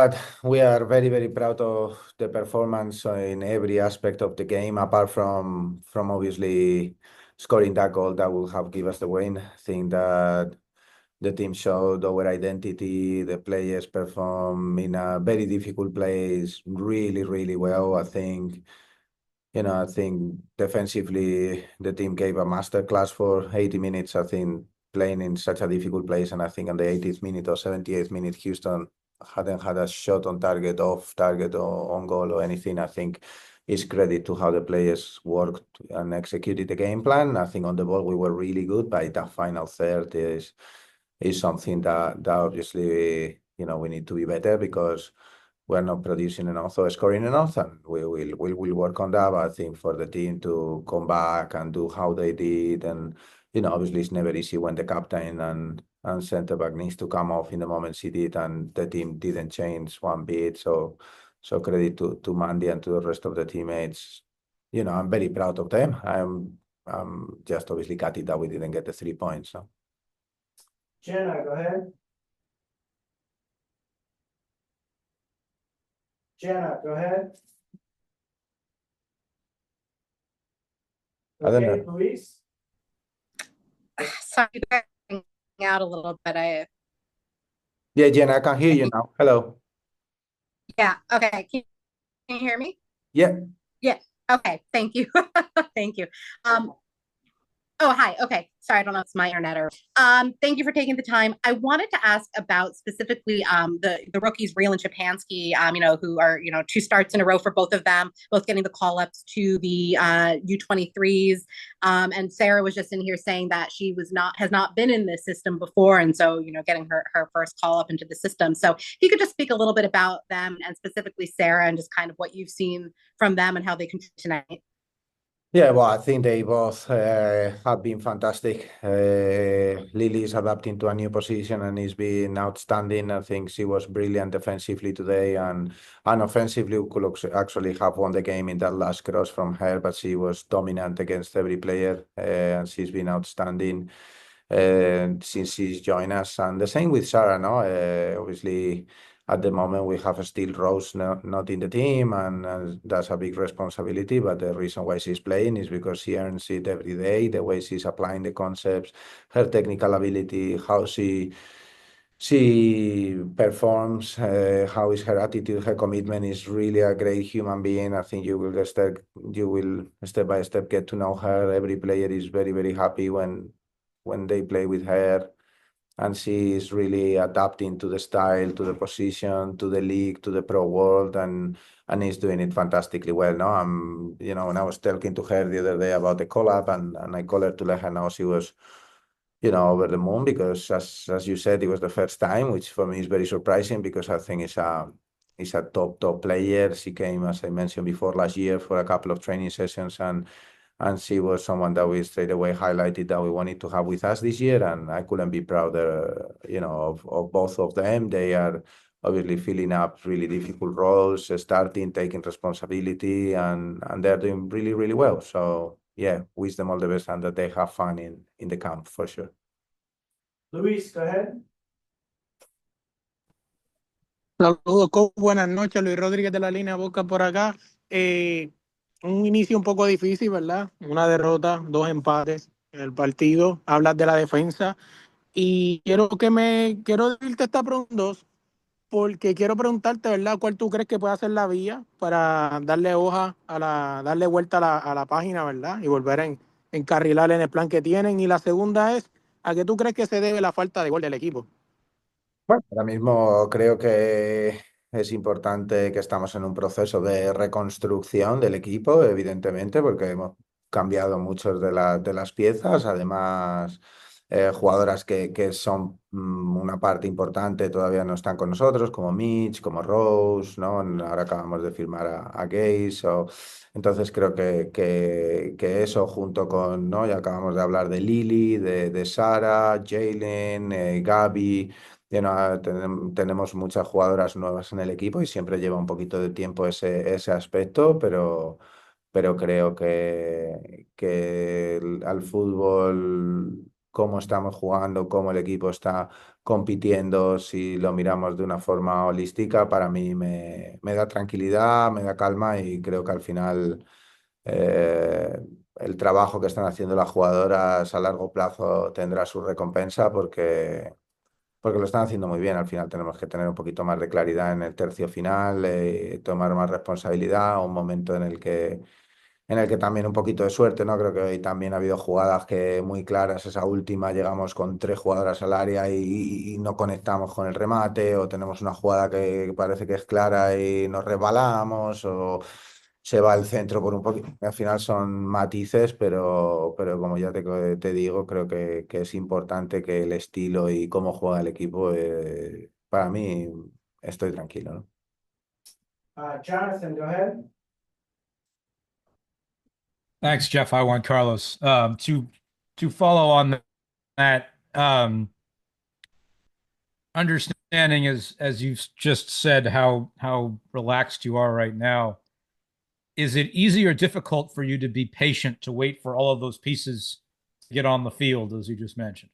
that we are very, very proud of the performance in every aspect of the game, apart from obviously scoring that goal that will have give us the win. I think that the team showed our identity. The players perform in a very difficult place really, really well. I think defensively the team gave a masterclass for 80 minutes. I think playing in such a difficult place, and I think on the 80th minute or 78th minute, Houston hadn't had a shot on target, off target, or on goal or anything. I think it's credit to how the players worked and executed the game plan. I think on the ball we were really good, but that final third is something that obviously we need to be better because we're not producing enough or scoring enough, and we'll work on that. But I think for the team to come back and do how they did, and obviously it's never easy when the captain and centre back needs to come off in the moments he did, and the team didn't change one bit. So credit to Mandy and to the rest of the teammates. I'm very proud of them. I'm just obviously gutted that we didn't get the 3 points. So. Jenna, go ahead. Jenna, go ahead. I don't Okay, know. Luis? Sorry, you're out a little bit. Yeah, Jen, I can hear you now. Hello. Yeah, okay. Can you hear me? Yeah. Yeah. Okay, thank you. Thank you. Oh, hi. Okay. Sorry, I don't know if it's my internet or thank you for taking the time. I wanted to ask about specifically the rookies, Real and Shapansky, who are, 2 starts in a row for both of them, both getting the call-ups to the U23s. And Sarah was just in here saying that she has not been in this system before. And so, getting her first call-up into the system. So if you could just speak a little bit about them and specifically Sarah and just kind of what you've seen from them and how they contribute tonight. Yeah, well, I think they both have been fantastic. Lily is adapting to a new position and is being outstanding. I think she was brilliant defensively today, and offensively we could actually have won the game in that last cross from her, but she was dominant against every player, and she's been outstanding since she's joined us. And the same with Sarah, no? Obviously, at the moment, we have still Rose not in the team, and that's a big responsibility. But the reason why she's playing is because she earns it every day, the way she's applying the concepts, her technical ability, how she performs, how is her attitude, her commitment. Is really a great human being. I think you will step by step get to know her. Every player is very, very happy when they play with her. And she is really adapting to the style, to the position, to the league, to the pro world, and is doing it fantastically well. No, when I was talking to her the other day about the collab, and I called her to let her know she was, over the moon, because as you said, it was the first time, which for me is very surprising because I think it's a top player. She came, as I mentioned before, last year for a couple of training sessions, and she was someone that we straight away highlighted that we wanted to have with us this year, and I couldn't be prouder, of both of them. They are obviously filling up really difficult roles, starting, taking responsibility, and they're doing really, really well. So yeah, wish them all the best and that they have fun in the camp for sure. Luis, go ahead. Saludos, Coach. Buenas noches, Luis Rodríguez de la línea Boca por acá. Un inicio un poco difícil, ¿verdad? Una derrota, 2 empates en el partido. Hablas de la defensa y quiero decirte esta pregunta 2 porque quiero preguntarte, ¿verdad? ¿Cuál tú crees que puede ser la vía para darle darle vuelta a la página, ¿verdad? Y volver a encarrilar en el plan que tienen. Y la segunda es, ¿a qué tú crees que se debe la falta de gol del equipo? Bueno, ahora mismo creo que es importante que estamos en un proceso de reconstrucción del equipo, evidentemente, porque hemos cambiado muchas de las piezas. Además, jugadoras que son una parte importante todavía no están con nosotros, como Mitch, como Rose, ¿no? Ahora acabamos de firmar a Gaze. Entonces creo que eso junto con, ¿no? Ya acabamos de hablar de Lily, de Sara, Jalen, Gaby. Tenemos muchas jugadoras nuevas en el equipo y siempre lleva un poquito de tiempo ese aspecto, pero creo que al fútbol cómo estamos jugando, cómo el equipo está compitiendo, si lo miramos de una forma holística, para mí me da tranquilidad, me da calma y creo que al final el trabajo que están haciendo las jugadoras a largo plazo tendrá su recompensa porque lo están haciendo muy bien. Al final tenemos que tener un poquito más de claridad en el tercio final, tomar más responsabilidad, un momento en el que también un poquito de suerte, ¿no? Creo que hoy también ha habido jugadas que muy claras, esa última llegamos con 3 jugadoras al área y no conectamos con el remate, o tenemos una jugada que parece que es clara y nos resbalamos, o se va al centro por un poquito. Al final son matices, pero como ya te digo, creo que es importante que el estilo y cómo juega el equipo, para mí estoy tranquilo, ¿no? Jonathan, go ahead. Thanks, Jeff. Hi, Juan Carlos. To follow on that, understanding as you've just said how relaxed you are right now, is it easy or difficult for you to be patient to wait for all of those pieces to get on the field, as you just mentioned?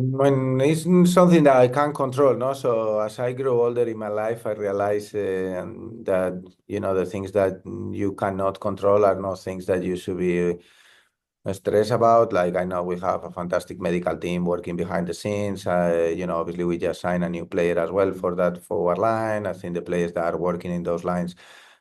When it's something that I can't control, no? So as I grow older in my life, I realize that, the things that you cannot control are not things that you should be stressed about. Like, I know we have a fantastic medical team working behind the scenes. Obviously we just signed a new player as well for that forward line. I think the players that are working in those lines,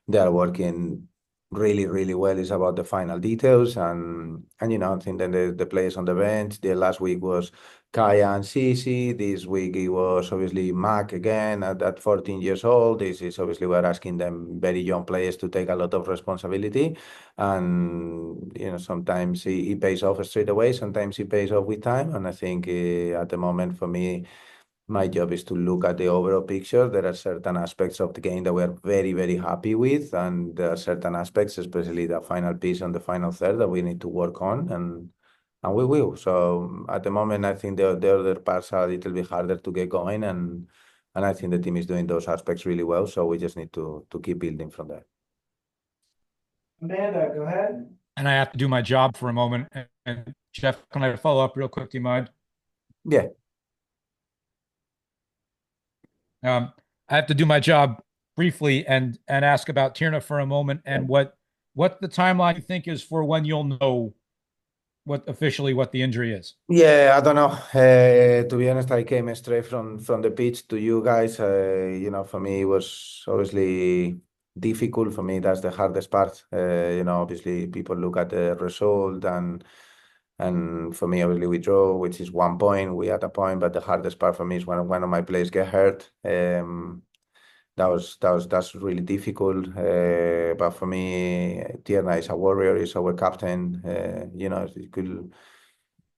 they are working really, really well. It's about the final details. And I think that the players on the bench, the last week was Kaya and Cici. This week it was obviously Mac again at 14 years old. This is obviously we're asking them very young players to take a lot of responsibility. And, sometimes it pays off straight away. Sometimes it pays off with time. And I think at the moment for me, my job is to look at the overall picture. There are certain aspects of the game that we're very, very happy with. And there are certain aspects, especially the final piece on the final third, that we need to work on. And we will. So at the moment, I think the other parts are a little bit harder to get going. And I think the team is doing those aspects really well. So we just need to keep building from there. Amanda, go ahead. And I have to do my job for a moment. And Jeff, can I follow up real quick? Do you mind? Yeah. I have to do my job briefly and ask about Tierna for a moment and what the timeline you think is for when you'll know officially what the injury is. Yeah, I don't know. To be honest, I came straight from the pitch to you guys. For me, it was obviously difficult. For me, that's the hardest part. Obviously, people look at the result, and for me, obviously, we draw, which is 1 point. We had a point, but the hardest part for me is when one of my players get hurt. That's really difficult. But for me, Tierna is a warrior. He's our captain.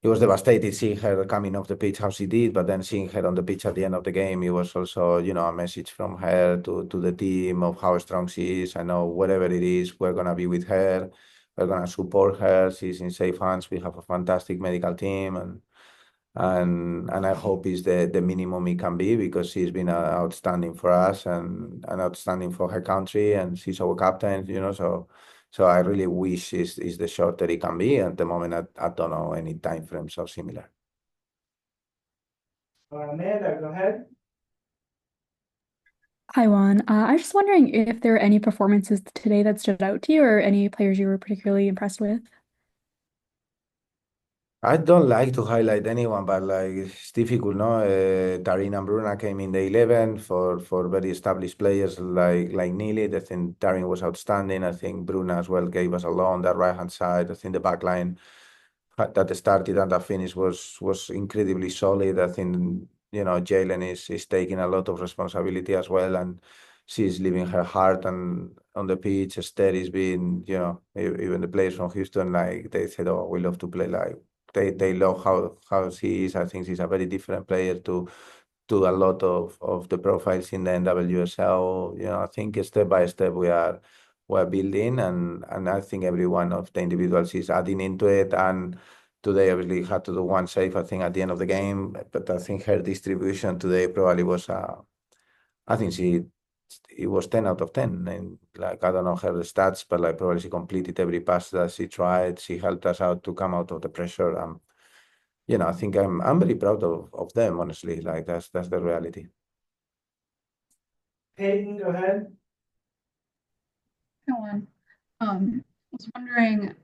It was devastating seeing her coming off the pitch how she did, but then seeing her on the pitch at the end of the game, it was also, a message from her to the team of how strong she is. I know whatever it is, we're gonna be with her. We're gonna support her. She's in safe hands. We have a fantastic medical team, and I hope it's the minimum it can be, because she's been outstanding for us and outstanding for her country, and she's our captain. So I really wish is the shorter it can be. At the moment, I don't know any time frames or similar. Amanda, go ahead. Hi, Juan. I was just wondering if there were any performances today that stood out to you or any players you were particularly impressed with. I don't like to highlight anyone, but it's difficult, no? Tarin and Bruna came in the 11 for very established players like Neely. I think Tarin was outstanding. I think Bruna as well gave us a lot on that right-hand side. I think the back line that started and that finished was incredibly solid. I think, Jalen is taking a lot of responsibility as well, and she's leaving her heart and on the pitch. Esther is being, even the players from Houston, they said, oh, we love to play they love how she is. I think she's a very different player to a lot of the profiles in the NWSL. I think step by step we're building, and I think every one of the individuals is adding into it. And today, obviously, had to do one save, I think, at the end of the game. But I think her distribution today probably was, I think she it was 10 out of 10. And like, I don't know her stats, but like probably she completed every pass that she tried. She helped us out to come out of the pressure. I think I'm very proud of them, honestly. Like that's the reality. Peyton, go ahead. One. I was wondering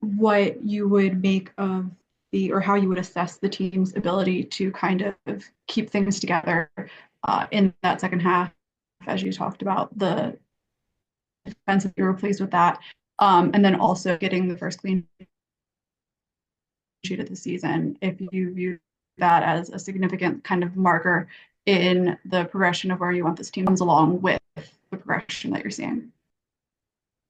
what you would make of or how you would assess the team's ability to kind of keep things together in that second half, as you talked about the defensive, you were pleased with that. And then also getting the first clean sheet of the season, if you view that as a significant kind of marker in the progression of where you want this team comes along with the progression that you're seeing.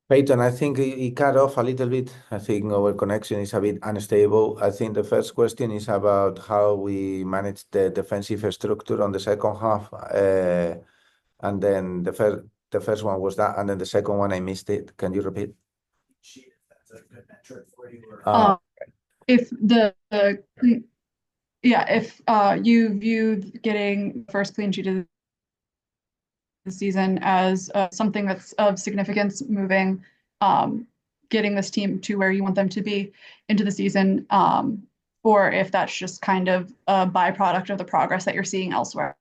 Peyton, I think it cut off a little bit. I think our connection is a bit unstable. I think the first question is about how we manage the defensive structure on the second half. And then the first one was that, and then the second one, I missed it. Can you repeat? Sheet, if that's a good metric for you. Or... If you view getting first clean sheet of the season as something that's of significance moving, getting this team to where you want them to be into the season, or if that's just kind of a byproduct of the progress that you're seeing elsewhere.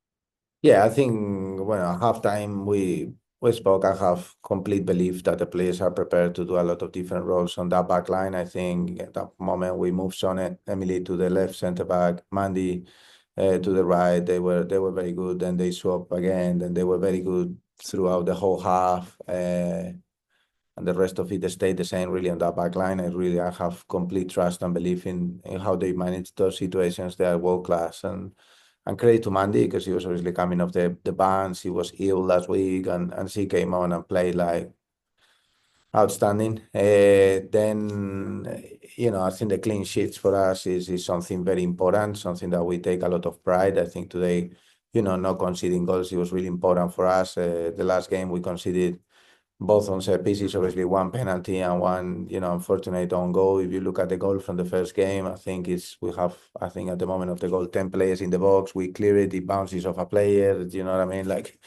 Yeah, I think when at halftime we spoke, I have complete belief that the players are prepared to do a lot of different roles on that back line. I think at that moment we moved Sonnet, Emily to the left center back, Mandy to the right. They were very good. Then they swapped again. Then they were very good throughout the whole half. And the rest of it stayed the same really on that back line. I have complete trust and belief in how they manage those situations. They are world class, and credit to Mandy because he was obviously coming off the bench. He was ill last week, and she came on and played like outstanding. Then I think the clean sheets for us is something very important, something that we take a lot of pride. I think today, not conceding goals, it was really important for us. The last game we conceded both on set pieces, obviously one penalty and one, unfortunate own goal. If you look at the goal from the first game, I think we have at the moment of the goal, 10 players in the box. We clear it bounces off a player. You know what I mean? Like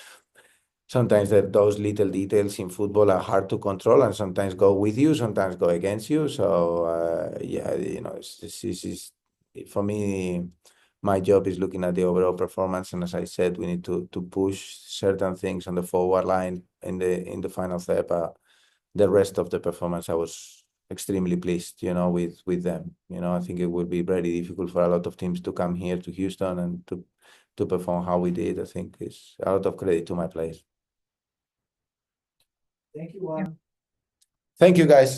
sometimes those little details in football are hard to control and sometimes go with you, sometimes go against you. So for me, my job is looking at the overall performance, and as I said, we need to push certain things on the forward line in the final third. But the rest of the performance, I was extremely pleased, with them. I think it would be very difficult for a lot of teams to come here to Houston and to perform how we did. I think it's a lot of credit to my players. Thank you, Juan. Thank you, guys.